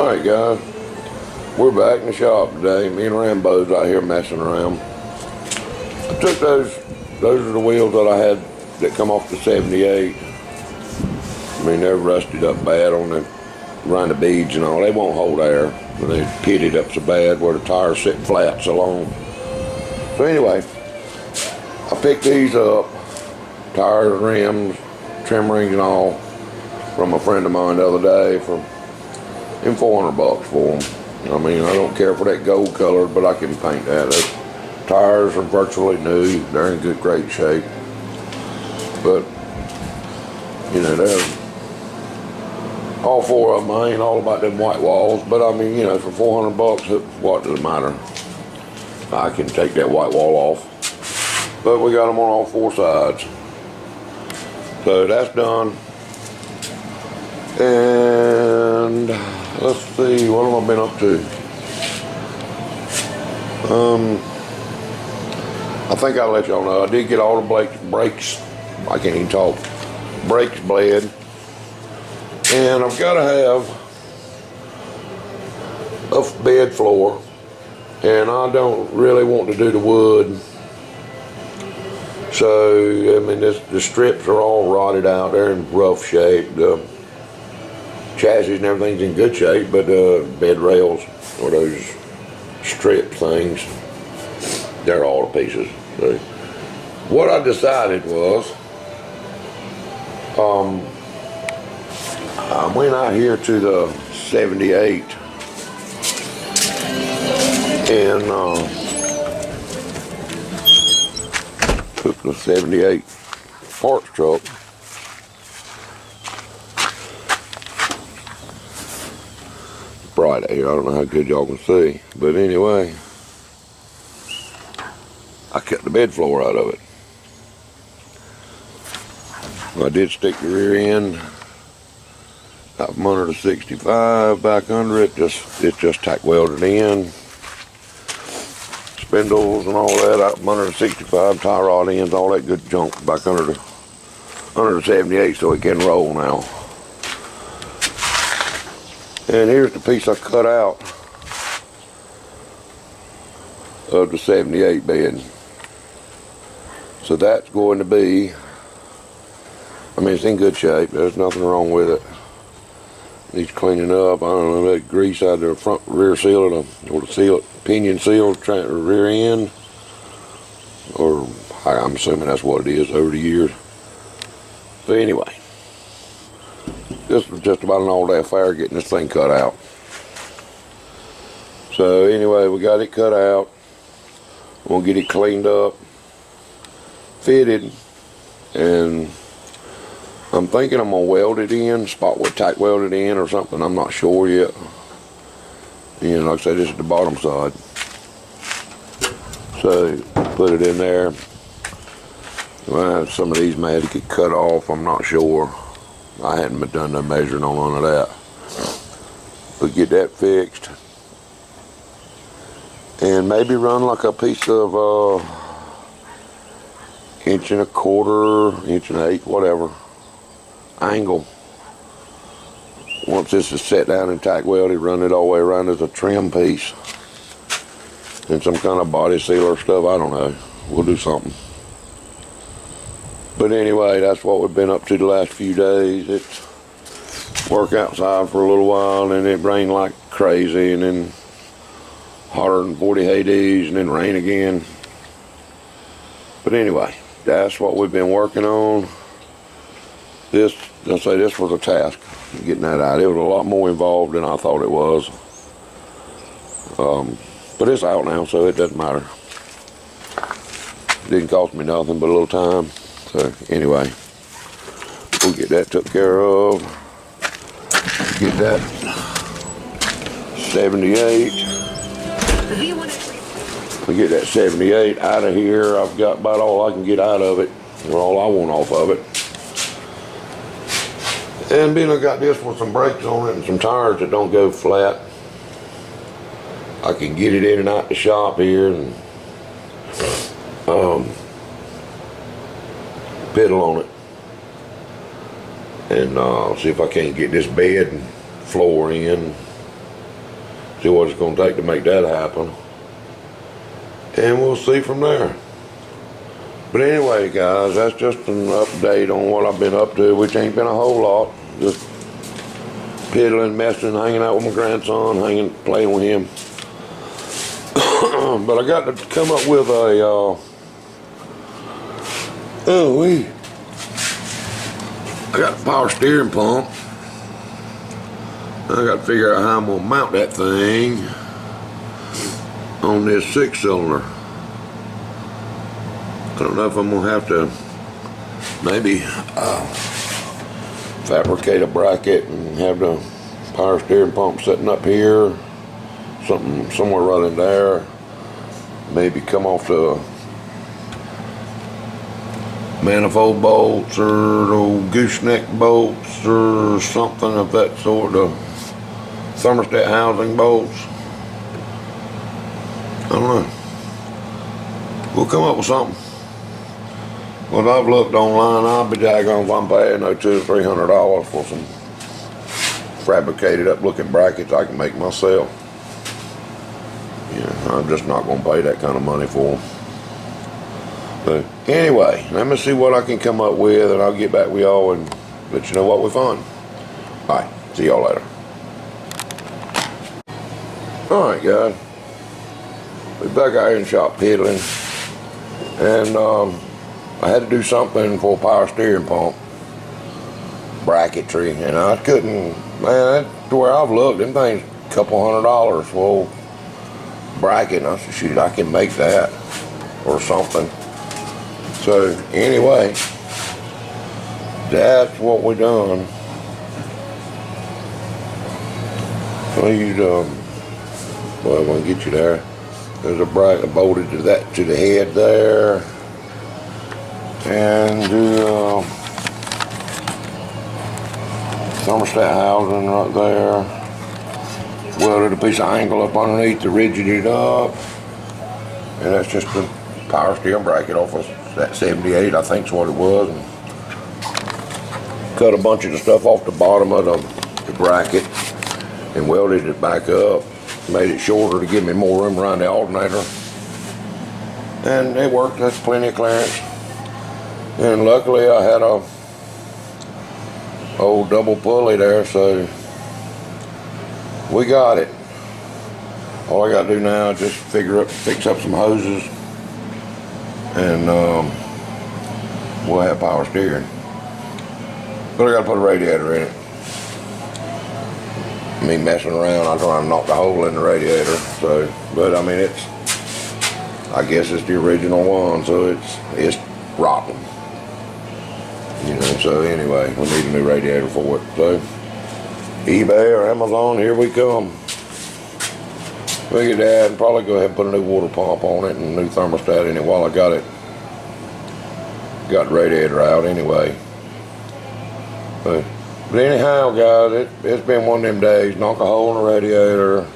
Alright guys, we're back in the shop today. Me and Rambo's out here messing around. I took those are the wheels that I had that come off the 78. I mean, they're rusted up bad on the around the beads and all. They won't hold air, but they pitted up so bad where the tires sit flat so long. So anyway, I picked these up, tires, rims, trim rings and all, from a friend of mine the other day for $400 for them. I mean, I don't care for that gold color, but I can paint that. Those tires are virtually new. They're in great shape. But, you know, they're all four of them. I ain't all about them white walls, but I mean, you know, for $400, what does it matter? I can take that white wall off. But we got them on all four sides. So that's done. And let's see, what have I been up to? I think I'll let y'all know. I did get all the brakes, I can't even talk, brakes bled. And I've got to have a bed floor. And I don't really want to do the wood. So, I mean, the strips are all rotted out. They're in rough shape. The chassis and everything's in good shape, but bed rails or those strip things, they're all to pieces. So what I decided was, I went out here to the 78 and took the 78 parts truck. Bright out here, I don't know how good y'all can see, but anyway, I cut the bed floor out of it. I did stick the rear end out from under the 65 back under it. It's just tack welded in. Spindles and all that out from under the 65, tie rod ends, all that good junk back under the 78 so it can roll now. And here's the piece I cut out of the 78 bed. So that's going to be, I mean, it's in good shape. There's nothing wrong with it. Needs cleaning up. I don't know, that grease out of the front rear seal or the seal, pinion seal, rear end. Or I'm assuming that's what it is over the years. But anyway. This was just about an all-day affair getting this thing cut out. So anyway, we got it cut out. We'll get it cleaned up, fitted, and I'm thinking I'm gonna weld it in, tack weld it in or something. I'm not sure yet. You know, like I said, this is the bottom side. So put it in there. Well, some of these may have to get cut off. I'm not sure. I hadn't done no measuring on none of that. But get that fixed. And maybe run like a piece of 1.25 inch, 1.8 whatever, angle. Once this is set down and tack welded, run it all the way around as a trim piece. And some kind of body sealer stuff, I don't know. We'll do something. But anyway, that's what we've been up to the last few days. It's work outside for a little while, and it rained like crazy, and then 140 Hades, and then rain again. But anyway, that's what we've been working on. I'll say this was a task, getting that out. It was a lot more involved than I thought it was. But it's out now, so it doesn't matter. It didn't cost me nothing but a little time. So anyway, we'll get that took care of. Get that 78. We get that 78 out of here. I've got about all I can get out of it, or all I want off of it. And being I got this with some brakes on it and some tires that don't go flat, I can get it in and out the shop here and pedal on it and see if I can't get this bed and floor in See what it's going to take to make that happen. And we'll see from there. But anyway, guys, that's just an update on what I've been up to, which ain't been a whole lot. Just piddling, messing, hanging out with my grandson, playing with him. But I got to come up with a, I got a power steering pump. I got to figure out how I'm going to mount that thing on this 6-cylinder. I don't know if I'm going to have to maybe fabricate a bracket and have the power steering pump sitting up here, somewhere running there. Maybe come off the manifold bolts or old gooseneck bolts or something of that sort, of thermostat housing bolts. I don't know. We'll come up with something. When I've looked online, I'll be daggone if I'm paying $200 or $300 for some fabricated up looking brackets I can make myself. Yeah, I'm just not going to pay that kind of money for them. But anyway, let me see what I can come up with, and I'll get back with y'all and let you know what we find. Alright, see y'all later. Alright, guys. We're back out here in the shop piddling. And I had to do something for a power steering pump bracketry, and I couldn't, man, that's where I've looked, them things a couple $100 for a bracket, and I said, shoot, I can make that or something. So anyway, that's what we done. Please, well, I'm gonna get you there. There's a bracket bolted to that, to the head there. And thermostat housing right there. Welded a piece of angle up underneath to rigid it up. And that's just the power steering bracket off of that 78, I think's what it was. And cut a bunch of the stuff off the bottom of the bracket and welded it back up. Made it shorter to give me more room around the alternator. And it worked, that's plenty of clearance. And luckily I had a old double pulley there, so we got it. All I gotta do now is just fix up some hoses, and we'll have power steering. But I gotta put a radiator in it. Me messing around, I try to knock the hole in the radiator. So, but I mean, I guess it's the original one, so it's rotten. You know, so anyway, we need a new radiator for it. So, eBay or Amazon, here we come. Look at that, and probably go ahead and put a new water pump on it and a new thermostat in it while I got the radiator out anyway. But anyhow, guys, it's been one of them days. Knock a hole in the radiator.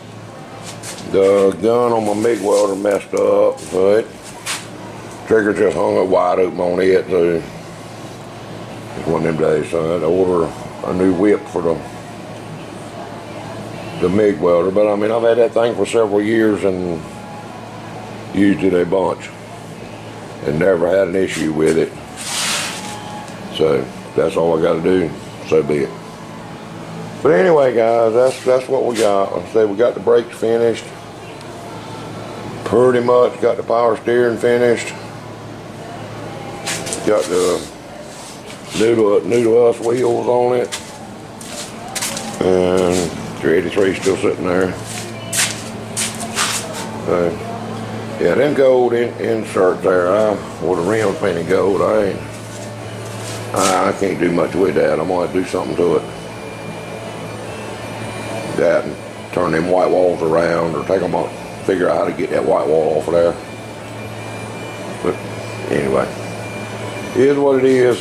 The gun on my MIG welder messed up, so it trigger just hung up wide open on it. So it's one of them days. So I had to order a new whip for the MIG welder. But I mean, I've had that thing for several years and used it a bunch and never had an issue with it. So that's all I got to do. So be it. But anyway, guys, that's what we got. Like I said, we got the brakes finished. Pretty much got the power steering finished. Got the new to us wheels on it. And 383 still sitting there. So, yeah, them gold inserts there, with the rims painted gold, I can't do much with that. I'm gonna have to do something to it. That and turn them white walls around, or take them off, figure out how to get that white wall off of there. But anyway, it is what it is.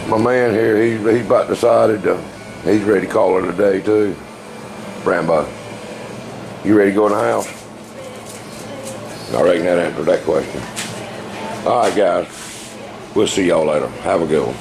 My man here, he's about decided he's ready to call it a day too. Rambo, you ready to go in the house? I reckon that answered that question. All right, guys. We'll see y'all later. Have a good one.